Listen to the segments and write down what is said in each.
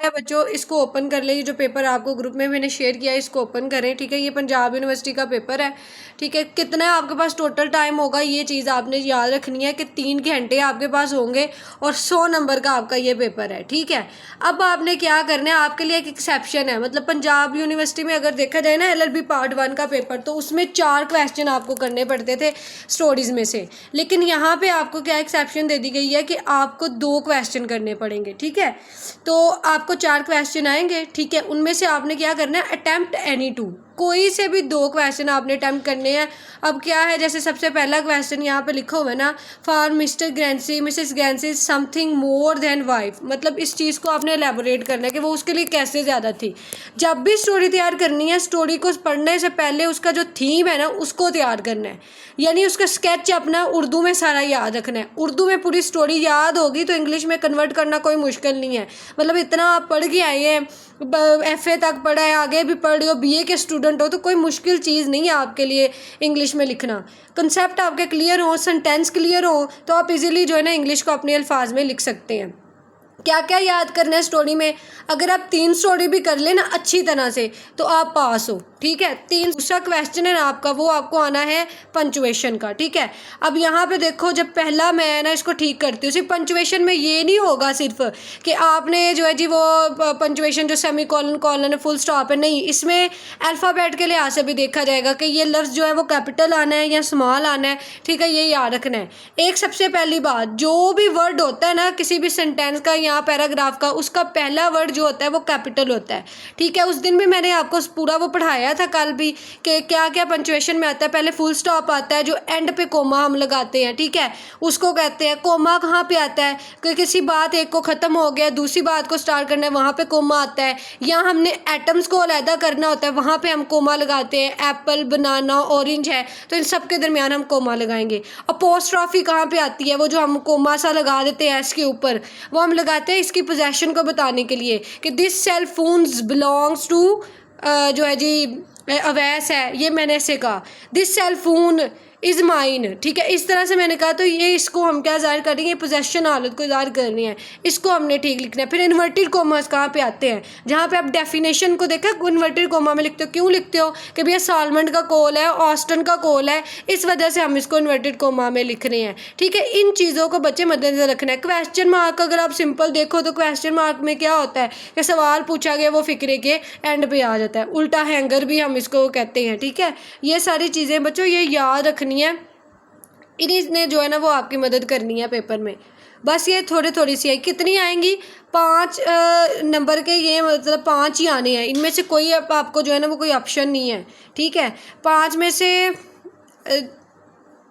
है बच्चों, इसको ओपन कर ले। ये जो पेपर आपको ग्रुप में मैंने शेयर किया है इसको ओपन करें, ठीक है। ये पंजाब यूनिवर्सिटी का पेपर है, ठीक है। कितना आपके पास टोटल टाइम होगा ये चीज़ आपने याद रखनी है कि 3 घंटे आपके पास होंगे और 100 नंबर का आपका ये पेपर है, ठीक है। अब आपने क्या करना है, आपके लिए एक एक्सेप्शन है। मतलब पंजाब यूनिवर्सिटी में अगर देखा जाए ना LLB पार्ट 1 का पेपर, तो उसमें 4 क्वेश्चन आपको करने पड़ते थे स्टोरीज में से, लेकिन यहाँ पे आपको क्या एक्सेप्शन दे दी गई है कि आपको 2 क्वेश्चन करने पड़ेंगे, ठीक है। तो आपको 4 क्वेश्चन आएंगे, ठीक है। उनमें से आपने क्या करना है, अटेम्प्ट एनी 2, कोई से भी 2 क्वेश्चन आपने अटेम्प्ट करने हैं। अब क्या है, जैसे सबसे पहला क्वेश्चन यहाँ पे लिखा हुआ है ना, for mister Grancy missus Grancy something more than wife, मतलब इस चीज़ को आपने एलेबोरेट करना है कि वो उसके लिए कैसे ज़्यादा थी। जब भी स्टोरी तैयार करनी है, स्टोरी को पढ़ने से पहले उसका जो थीम है ना उसको तैयार करना है, यानी उसका स्केच अपना उर्दू में सारा याद रखना है। उर्दू में पूरी स्टोरी याद होगी तो इंग्लिश में कन्वर्ट करना कोई मुश्किल नहीं है। मतलब इतना आप पढ़ के आए हैं, FA तक पढ़ा है, आगे भी पढ़ रहे हो, BA के स्टूडेंट हो, तो कोई मुश्किल चीज़ नहीं है आपके लिए इंग्लिश में लिखना। कंसेप्ट आपके क्लियर हो, सेंटेंस क्लियर हो, तो आप इजीली जो है ना इंग्लिश को अपने अल्फाज में लिख सकते हैं। क्या क्या याद करना है स्टोरी में, अगर आप 3 स्टोरी भी कर लेना अच्छी तरह से तो आप पास हो, ठीक है। 3 दूसरा क्वेश्चन है ना आपका, वो आपको आना है पंचुएशन का, ठीक है। अब यहाँ पे देखो, जब पहला मैं ना इसको ठीक करती हूँ, सिर्फ पंचुएशन में ये नहीं होगा सिर्फ कि आपने जो है जी वो पंचुएशन जो सेमी कॉलन कॉलन है फुल स्टॉप है, नहीं, इसमें अल्फ़ाबेट के लिहाज से भी देखा जाएगा कि ये लफ्ज़ जो है वो कैपिटल आना है या स्मॉल आना है, ठीक है। ये याद रखना है। एक सबसे पहली बात, जो भी वर्ड होता है ना किसी भी सेंटेंस का या पैराग्राफ का, उसका पहला वर्ड जो होता है वो कैपिटल होता है, ठीक है। उस दिन भी मैंने आपको पूरा वो पढ़ाया था कल भी कि क्या क्या पंचुएशन में आता है। पहले फुल स्टॉप आता है, जो एंड पे कोमा हम लगाते हैं, ठीक है, उसको कहते हैं। कोमा कहाँ पे आता है कि किसी बात एक को ख़त्म हो गया दूसरी बात को स्टार्ट करना है, वहाँ पे कोमा आता है। या हमने एटम्स को अलहदा करना होता है, वहाँ पे हम कोमा लगाते हैं। एप्पल, बनाना, ऑरेंज है तो इन सब के दरमियान हम कोमा लगाएंगे। अपोस्ट्रॉफी कहाँ पे आती है, वो जो हम कोमा सा लगा देते हैं इसके ऊपर, वो हम लगाते हैं इसकी पोजेशन को बताने के लिए कि this cell phones belongs to जो है जी अवैस है, ये मैंने ऐसे कहा, this cell phone is mine, ठीक है। इस तरह से मैंने कहा, तो ये इसको हम क्या ज़ाहिर करेंगे, पोजेशन हालत को ज़ाहिर करनी है, इसको हमने ठीक लिखना है। फिर इन्वर्टेड कोमास कहाँ पे आते हैं, जहाँ पे आप डेफिनेशन को देखा इन्वर्टेड कोमा में लिखते हो, क्यों लिखते हो कि भैया सॉल्वेंट का कॉल है, ऑस्टन का कॉल है, इस वजह से हम इसको इन्वर्टेड कोमा में लिख रहे हैं, ठीक है। इन चीज़ों को बच्चे मद्देनजर रखना है। क्वेश्चन मार्क अगर आप सिंपल देखो तो क्वेश्चन मार्क में क्या होता है कि सवाल पूछा गया वो फिक्रे के एंड पे आ जाता है, उल्टा हैंगर भी हम इसको कहते हैं, ठीक है। ये सारी चीज़ें बच्चों ये याद रखनी है, इन्हीं जो है ना वो आपकी मदद करनी है पेपर में। बस ये थोड़ी थोड़ी सी है, कितनी आएंगी, 5 नंबर के, ये मतलब 5 ही आने हैं, इनमें से कोई आपको जो है ना वो कोई ऑप्शन नहीं है, ठीक है। 5 में से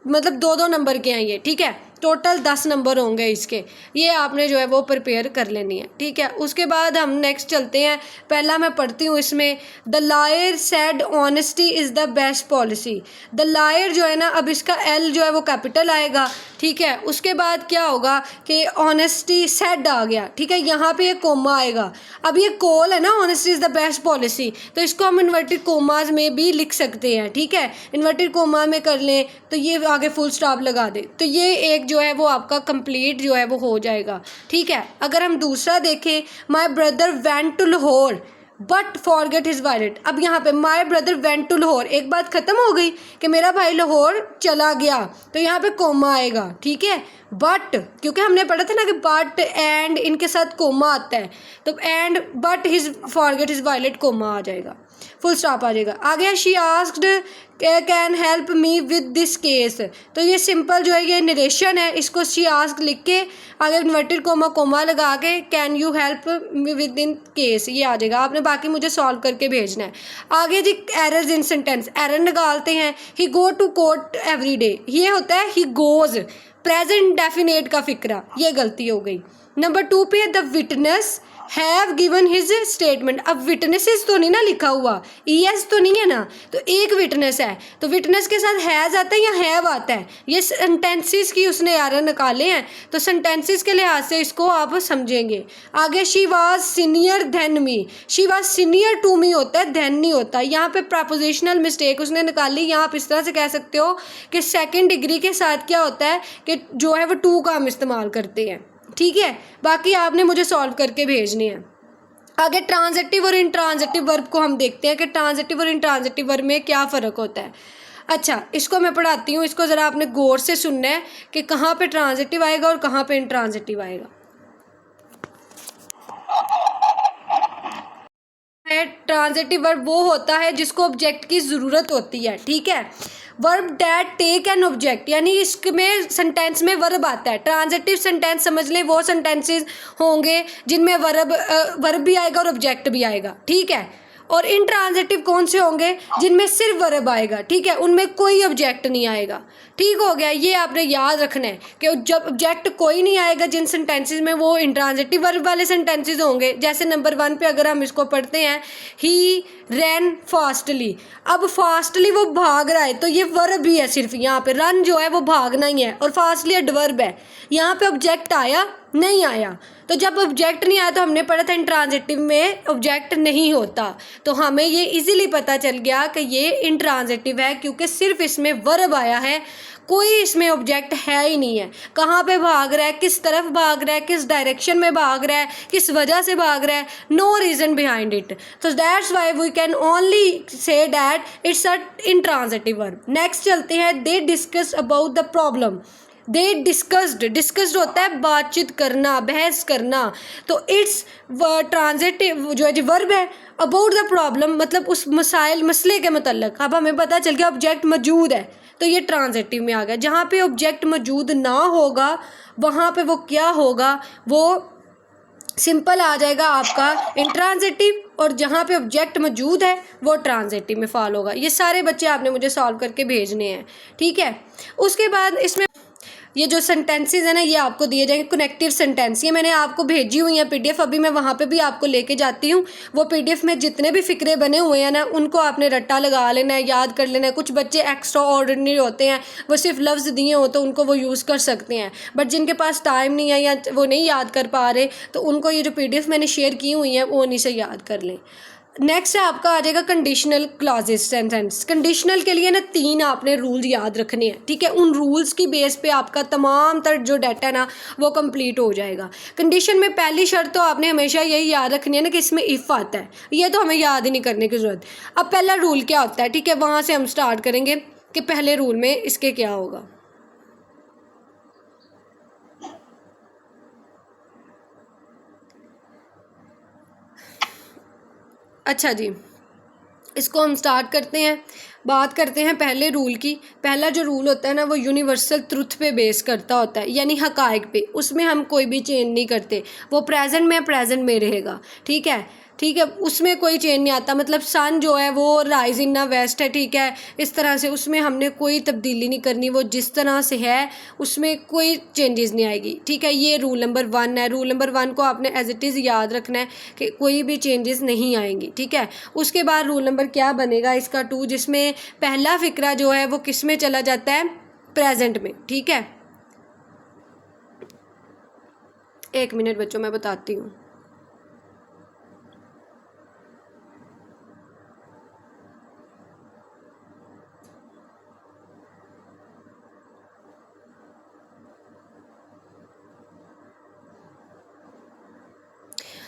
मतलब 2-2 नंबर के हैं ये, ठीक है। टोटल 10 नंबर होंगे इसके, ये आपने जो है वो प्रिपेयर कर लेनी है, ठीक है। उसके बाद हम नेक्स्ट चलते हैं। पहला मैं पढ़ती हूँ इसमें, the liar said honesty is the best policy. The liar जो है ना, अब इसका L जो है वो कैपिटल आएगा, ठीक है। उसके बाद क्या होगा कि ऑनेस्टी सेड आ गया, ठीक है, यहाँ पे ये कोमा आएगा। अब ये कॉल है ना, honesty is the best policy, तो इसको हम इन्वर्टेड कोमाज में भी लिख सकते हैं, ठीक है। इन्वर्टेड कोमा में कर लें तो ये आगे फुल स्टॉप लगा दे, तो ये एक जो है वो आपका कंप्लीट जो है वो हो जाएगा, ठीक है। अगर हम दूसरा देखें, my brother went to Lahore but forget his wallet. अब यहाँ पे my brother went to Lahore, एक बात ख़त्म हो गई कि मेरा भाई लाहौर चला गया, तो यहाँ पे कोमा आएगा, ठीक है। बट क्योंकि हमने पढ़ा था ना कि बट एंड इनके साथ कोमा आता है, तो and but his forget his wallet comma आ जाएगा, फुल स्टॉप आ जाएगा। आगे she asked can help me with this case, तो ये सिंपल जो है ये नरेशन है, इसको शी आस्क लिख के आगे इन्वर्टेड कोमा कोमा लगा के can you help me with in case, ये आ जाएगा। आपने बाकी मुझे सॉल्व करके भेजना है। आगे G errors in sentence, error निकालते हैं। He go to court every day, ये होता है ही गोज, प्रेजेंट डेफिनेट का फिक्रा, ये गलती हो गई। नंबर 2 पे the witness have given his statement. अब विटनेसेस तो नहीं ना लिखा हुआ, ES तो नहीं है ना, तो एक विटनेस है, तो विटनेस के साथ हैज़ आता है या हैव आता है, ये सेंटेंसेस की उसने एरर निकाले हैं, तो सेंटेंसेस के लिहाज से इसको आप समझेंगे। आगे she was senior then me, she was senior to me होता है, देन नहीं होता। यहाँ पे प्रपोजिशनल मिस्टेक उसने निकाली, यहाँ आप इस तरह से कह सकते हो कि सेकेंड डिग्री के साथ क्या होता है कि जो है वो टू का हम इस्तेमाल करते हैं, ठीक है। बाकी आपने मुझे सॉल्व करके भेजनी है। आगे ट्रांजिटिव और इंट्रांजिटिव वर्ब को हम देखते हैं कि ट्रांजिटिव और इंट्रांजिटिव वर्ब में क्या फ़र्क होता है। अच्छा, इसको मैं पढ़ाती हूँ, इसको ज़रा आपने गौर से सुनना है कि कहाँ पे ट्रांजिटिव आएगा और कहाँ पे इंट्रांजिटिव आएगा। ट्रांजिटिव वर्ब वो होता है जिसको ऑब्जेक्ट की ज़रूरत होती है, ठीक है। Verb that take an object, यानी इसमें सेंटेंस में वर्ब आता है। ट्रांजिटिव सेंटेंस समझ लें वो सेंटेंसेस होंगे जिनमें वर्ब भी आएगा और ऑब्जेक्ट भी आएगा, ठीक है। और इंट्रांजिटिव कौन से होंगे? जिनमें सिर्फ वर्ब आएगा, ठीक है, उनमें कोई ऑब्जेक्ट नहीं आएगा। ठीक हो गया, ये आपने याद रखना है कि जब ऑब्जेक्ट कोई नहीं आएगा जिन सेंटेंसेस में, वो इंट्रांजिटिव वर्ब वाले सेंटेंसेस होंगे। जैसे नंबर 1 पे अगर हम इसको पढ़ते हैं, ही रैन फास्टली। अब फास्टली वो भाग रहा है, तो ये वर्ब ही है सिर्फ। यहाँ पे रन जो है वो भागना ही है और फास्टली एडवर्ब है। यहाँ पे ऑब्जेक्ट आया नहीं आया, तो जब ऑब्जेक्ट नहीं आया तो हमने पढ़ा था इंट्रांजिटिव में ऑब्जेक्ट नहीं होता, तो हमें ये इजीली पता चल गया कि ये इंट्रांजिटिव है क्योंकि सिर्फ इसमें वर्ब आया है, कोई इसमें ऑब्जेक्ट है ही नहीं है। कहाँ पे भाग रहा है, किस तरफ भाग रहा है, किस डायरेक्शन में भाग रहा है, किस वजह से भाग रहा है, नो रीज़न बिहाइंड इट। तो that's why we can only say that it's a intransitive verb. Next चलते हैं, they discuss about the problem. They discussed होता है बातचीत करना, बहस करना, तो इट्स ट्रांजिटिव जो है जी वर्ब है। अबाउट द प्रॉब्लम मतलब उस मसले के मतलब। अब हमें पता चल गया ऑब्जेक्ट मौजूद है, तो ये ट्रांजिटिव में आ गया। जहाँ पे ऑब्जेक्ट मौजूद ना होगा वहाँ पे वो क्या होगा, वो सिंपल आ जाएगा आपका इंट्रांजिटिव, और जहाँ पे ऑब्जेक्ट मौजूद है वो ट्रांजिटिव में फॉल होगा। ये सारे बच्चे आपने मुझे सॉल्व करके भेजने हैं, ठीक है। उसके बाद इसमें ये जो सेंटेंसेस है ना, ये आपको दिए जाएंगे कनेक्टिव सेंटेंस। ये मैंने आपको भेजी हुई है पीडीएफ, अभी मैं वहाँ पे भी आपको लेके जाती हूँ। वो पीडीएफ में जितने भी फिक्रे बने हुए हैं ना, उनको आपने रट्टा लगा लेना है, याद कर लेना है। कुछ बच्चे एक्स्ट्रा ऑर्डिनरी होते हैं, वो सिर्फ लफ्ज़ दिए हो तो उनको वो यूज़ कर सकते हैं, बट जिनके पास टाइम नहीं है या वो नहीं याद कर पा रहे, तो उनको ये जो पीडीएफ मैंने शेयर की हुई है वो उन्हीं से याद कर लें। नेक्स्ट आपका आ जाएगा कंडीशनल क्लॉजेस सेंटेंस। कंडीशनल के लिए ना 3 आपने रूल याद रखने हैं, ठीक है। उन रूल्स की बेस पे आपका तमाम तर जो डाटा है ना वो कंप्लीट हो जाएगा। कंडीशन में पहली शर्त तो आपने हमेशा यही याद रखनी है ना कि इसमें इफ़ आता है, ये तो हमें याद ही नहीं करने की ज़रूरत। अब पहला रूल क्या होता है, ठीक है, वहाँ से हम स्टार्ट करेंगे कि पहले रूल में इसके क्या होगा। अच्छा जी, इसको हम स्टार्ट करते हैं, बात करते हैं पहले रूल की। पहला जो रूल होता है ना वो यूनिवर्सल ट्रुथ पे बेस करता होता है, यानी हकायक पे। उसमें हम कोई भी चेंज नहीं करते, वो प्रेजेंट में रहेगा, ठीक है, ठीक है, उसमें कोई चेंज नहीं आता। मतलब सन जो है वो राइज इन द वेस्ट है, ठीक है, इस तरह से उसमें हमने कोई तब्दीली नहीं करनी, वो जिस तरह से है उसमें कोई चेंजेस नहीं आएगी, ठीक है। ये रूल नंबर 1 है। रूल नंबर 1 को आपने एज इट इज़ याद रखना है कि कोई भी चेंजेस नहीं आएंगी, ठीक है। उसके बाद रूल नंबर क्या बनेगा इसका 2, जिसमें पहला फिक्रा जो है वो किस में चला जाता है, प्रेजेंट में, ठीक है। 1 मिनट बच्चों, मैं बताती हूँ।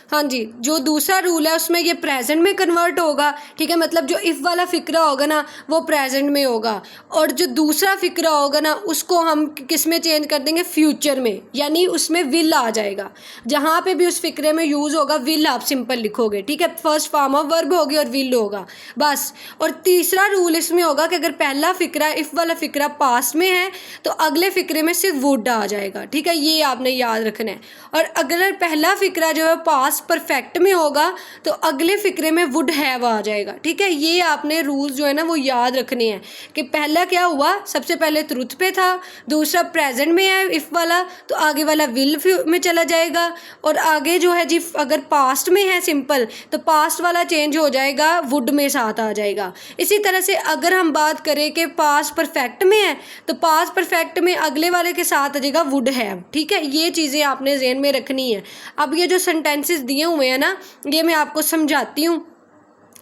हाँ जी, जो दूसरा रूल है उसमें ये प्रेजेंट में कन्वर्ट होगा, ठीक है। मतलब जो इफ़ वाला फ़िक्रा होगा ना वो प्रेजेंट में होगा, और जो दूसरा फ़िक्रा होगा ना उसको हम किस में चेंज कर देंगे, फ्यूचर में, यानी उसमें विल आ जाएगा। जहाँ पे भी उस फ़िक्रे में यूज़ होगा विल आप सिंपल लिखोगे, ठीक है। फर्स्ट फॉर्म ऑफ वर्ब होगी और विल होगा बस। और तीसरा रूल इसमें होगा कि अगर पहला फ़िक्रा इफ़ वाला फ़िक्रा पास में है तो अगले फ़िक्रे में सिर्फ वुड आ जाएगा, ठीक है, ये आपने याद रखना है। और अगर पहला फ़िक्रा जो है पास परफेक्ट में होगा तो अगले फिक्रे में वुड हैव आ जाएगा, ठीक है। ये आपने रूल्स जो है ना वो याद रखने हैं कि पहला क्या हुआ, सबसे पहले ट्रुथ पे था, दूसरा प्रेजेंट में है इफ़ वाला तो आगे वाला विल में चला जाएगा, और आगे जो है जी अगर पास्ट में है सिंपल तो पास्ट वाला चेंज हो जाएगा, वुड में साथ आ जाएगा। इसी तरह से अगर हम बात करें कि पास्ट परफेक्ट में है तो पास्ट परफेक्ट में अगले वाले के साथ आ जाएगा वुड हैव, ठीक है। ये चीज़ें आपने ज़हन में रखनी है। अब ये जो सेंटेंसेस दिए हुए हैं ना ये मैं आपको समझाती हूँ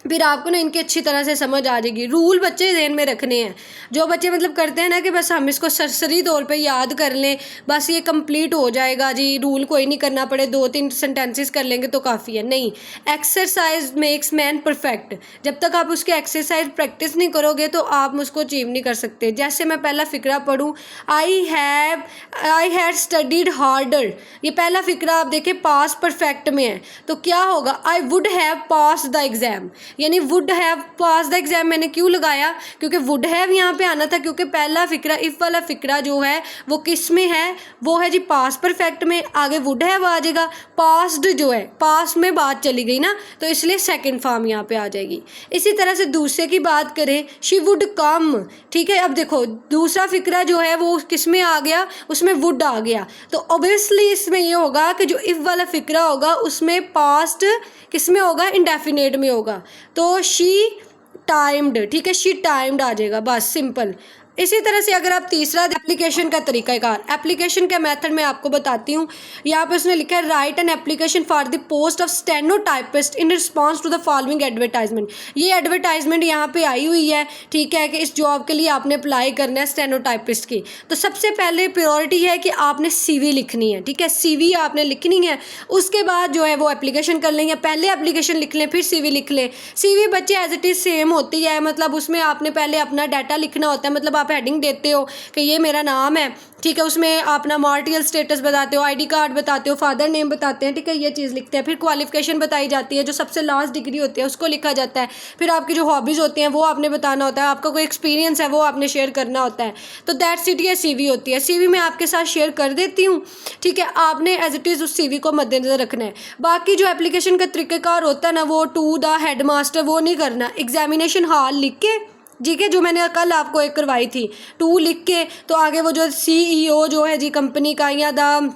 फिर आपको ना इनकी अच्छी तरह से समझ आ जाएगी। रूल बच्चे ध्यान में रखने हैं। जो बच्चे मतलब करते हैं ना कि बस हम इसको सरसरी तौर पे याद कर लें, बस ये कंप्लीट हो जाएगा जी, रूल कोई नहीं करना पड़े, 2-3 सेंटेंसेस कर लेंगे तो काफ़ी है। नहीं, एक्सरसाइज मेक्स मैन परफेक्ट। जब तक आप उसके एक्सरसाइज प्रैक्टिस नहीं करोगे तो आप उसको अचीव नहीं कर सकते। जैसे मैं पहला फ़िक्रा पढ़ूँ, आई हैड स्टडीड हार्डर। ये पहला फ़िक्रा आप देखें पास परफेक्ट में है, तो क्या होगा, I would have pass the exam. यानी would have pass the exam मैंने क्यों लगाया, क्योंकि वुड हैव यहाँ पे आना था, क्योंकि पहला फ़िक्रा इफ़ वाला फ़िक्रा जो है वो किस में है, वो है जी पास परफेक्ट में। आगे वुड हैव आ जाएगा, पास्ड जो है पास में बात चली गई ना, तो इसलिए सेकंड फॉर्म यहाँ पे आ जाएगी। इसी तरह से दूसरे की बात करें, शी वुड कम। ठीक है, अब देखो दूसरा फ़िक्रा जो है वो किस में आ गया, उसमें वुड आ गया, तो ऑब्वियसली इसमें ये होगा कि जो इफ़ वाला फ़िक्रा होगा उसमें पास्ट किस में होगा, इंडेफिनेट में होगा, तो शी टाइम्ड। ठीक है, शी टाइम्ड आ जाएगा, बस सिंपल। इसी तरह से अगर आप तीसरा एप्लीकेशन का तरीक़ाकार, एप्लीकेशन का मेथड मैं आपको बताती हूँ। यहाँ पे उसने लिखा है write an application for the post of stenotypist in response to the following advertisement. ये एडवर्टाइजमेंट यहाँ पे आई हुई है, ठीक है, कि इस जॉब के लिए आपने अप्लाई करना है स्टेनोटाइपिस्ट की। तो सबसे पहले प्रायोरिटी है कि आपने CV लिखनी है। ठीक है, CV आपने लिखनी है, उसके बाद जो है वो एप्लीकेशन कर लेंगे। पहले एप्लीकेशन लिख लें फिर CV लिख लें। CV बच्चे एज इट इज़ सेम होती है, मतलब उसमें आपने पहले अपना डाटा लिखना होता है, मतलब आप हेडिंग देते हो कि ये मेरा नाम है, ठीक है, उसमें अपना मार्टियल स्टेटस बताते हो, ID कार्ड बताते हो, फादर नेम बताते हैं, ठीक है, ये चीज़ लिखते हैं। फिर क्वालिफिकेशन बताई जाती है, जो सबसे लास्ट डिग्री होती है उसको लिखा जाता है। फिर आपकी जो हॉबीज़ होती हैं वो आपने बताना होता है, आपका कोई एक्सपीरियंस है वो आपने शेयर करना होता है। तो दैट्स इट, ये CV होती है। CV मैं आपके साथ शेयर कर देती हूँ, ठीक है, आपने एज इट इज़ उस CV को मद्देनज़र रखना है। बाकी जो एप्लीकेशन का तरीक़ाकार होता है ना, वो टू द हेड मास्टर वो नहीं करना, एग्जामिनेशन हॉल लिख के, ठीक है, जो मैंने कल आपको एक करवाई थी, 2 लिख के, तो आगे वो जो CEO जो है जी कंपनी का या द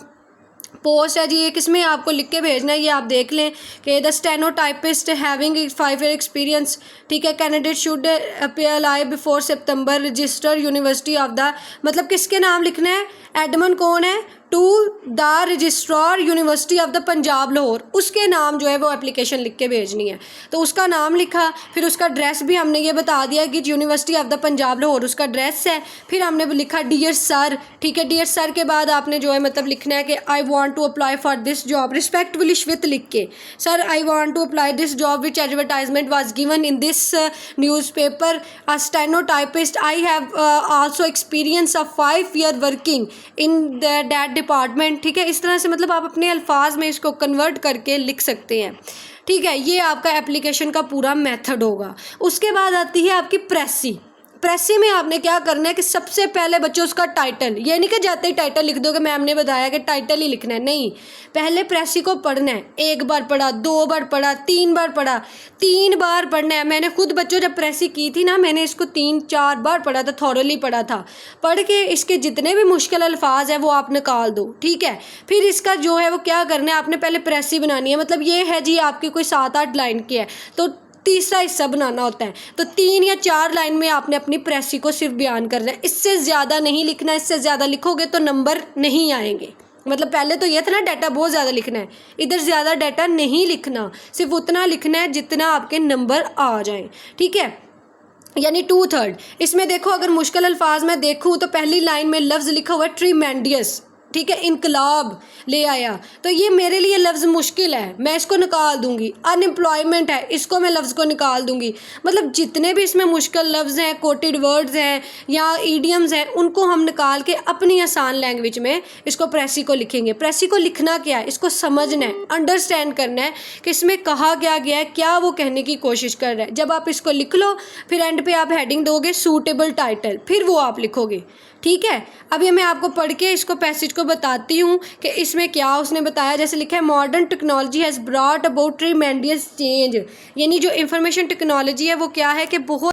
पोस्ट है जी, ये किस में आपको लिख के भेजना है, ये आप देख लें कि the stenotypist having 5 year experience, ठीक है, candidate should apply before September, register university of the, मतलब किसके नाम लिखना है, एडमन कौन है, to the registrar university of the Punjab Lahore, उसके नाम जो है वो एप्लीकेशन लिख के भेजनी है। तो उसका नाम लिखा, फिर उसका ड्रेस भी हमने ये बता दिया कि university of the Punjab Lahore उसका ड्रेस है। फिर हमने लिखा डियर सर, ठीक है, डियर सर के बाद आपने जो है मतलब लिखना है कि I want to apply for this job, respectfully श्वेत लिख के, sir I want to apply this job which advertisement was given in this newspaper, a stenotypist, I have also experience of 5 year working in that department. ठीक है, इस तरह से मतलब आप अपने अल्फाज में इसको कन्वर्ट करके लिख सकते हैं। ठीक है, ये आपका एप्लीकेशन का पूरा मेथड होगा। उसके बाद आती है आपकी प्रेसी। प्रेसी में आपने क्या करना है कि सबसे पहले बच्चों उसका टाइटल, ये नहीं कि जाते ही टाइटल लिख दो कि मैम ने बताया कि टाइटल ही लिखना है, नहीं, पहले प्रेसी को पढ़ना है। 1 बार पढ़ा, 2 बार पढ़ा, 3 बार पढ़ा, 3 बार पढ़ना है। मैंने खुद बच्चों जब प्रेसी की थी ना, मैंने इसको 3-4 बार पढ़ा था, थॉरली पढ़ा था। पढ़ के इसके जितने भी मुश्किल अल्फाज है वो आप निकाल दो, ठीक है। फिर इसका जो है वो क्या करना है, आपने पहले प्रेसी बनानी है, मतलब ये है जी आपकी कोई 7-8 लाइन की है, तो तीसरा हिस्सा बनाना होता है, तो 3 या 4 लाइन में आपने अपनी प्रेसी को सिर्फ बयान करना है, इससे ज़्यादा नहीं लिखना। इससे ज़्यादा लिखोगे तो नंबर नहीं आएंगे। मतलब पहले तो ये था ना डाटा बहुत ज़्यादा लिखना है, इधर ज़्यादा डाटा नहीं लिखना, सिर्फ उतना लिखना है जितना आपके नंबर आ जाएं, ठीक है, यानी 2/3। इसमें देखो अगर मुश्किल अल्फाज में देखूँ तो पहली लाइन में लफ्ज़ लिखा हुआ है ट्रीमेंडियस, ठीक है, इनकलाब ले आया, तो ये मेरे लिए लफ्ज़ मुश्किल है, मैं इसको निकाल दूंगी। अनएम्प्लॉयमेंट है, इसको मैं लफ्ज़ को निकाल दूंगी। मतलब जितने भी इसमें मुश्किल लफ्ज़ हैं, कोटेड वर्ड्स हैं या ईडियम्स हैं, उनको हम निकाल के अपनी आसान लैंग्वेज में इसको प्रेसी को लिखेंगे। प्रेसी को लिखना क्या है, इसको समझना है, अंडरस्टैंड करना है कि इसमें कहा क्या गया है, क्या वो कहने की कोशिश कर रहा है। जब आप इसको लिख लो, फिर एंड पे आप हेडिंग दोगे सूटेबल टाइटल, फिर वो आप लिखोगे, ठीक है। अब ये मैं आपको पढ़ के इसको पैसेज को बताती हूँ कि इसमें क्या उसने बताया। जैसे लिखा है modern technology has brought about tremendous change, यानी जो इंफॉर्मेशन टेक्नोलॉजी है वो क्या है कि बहुत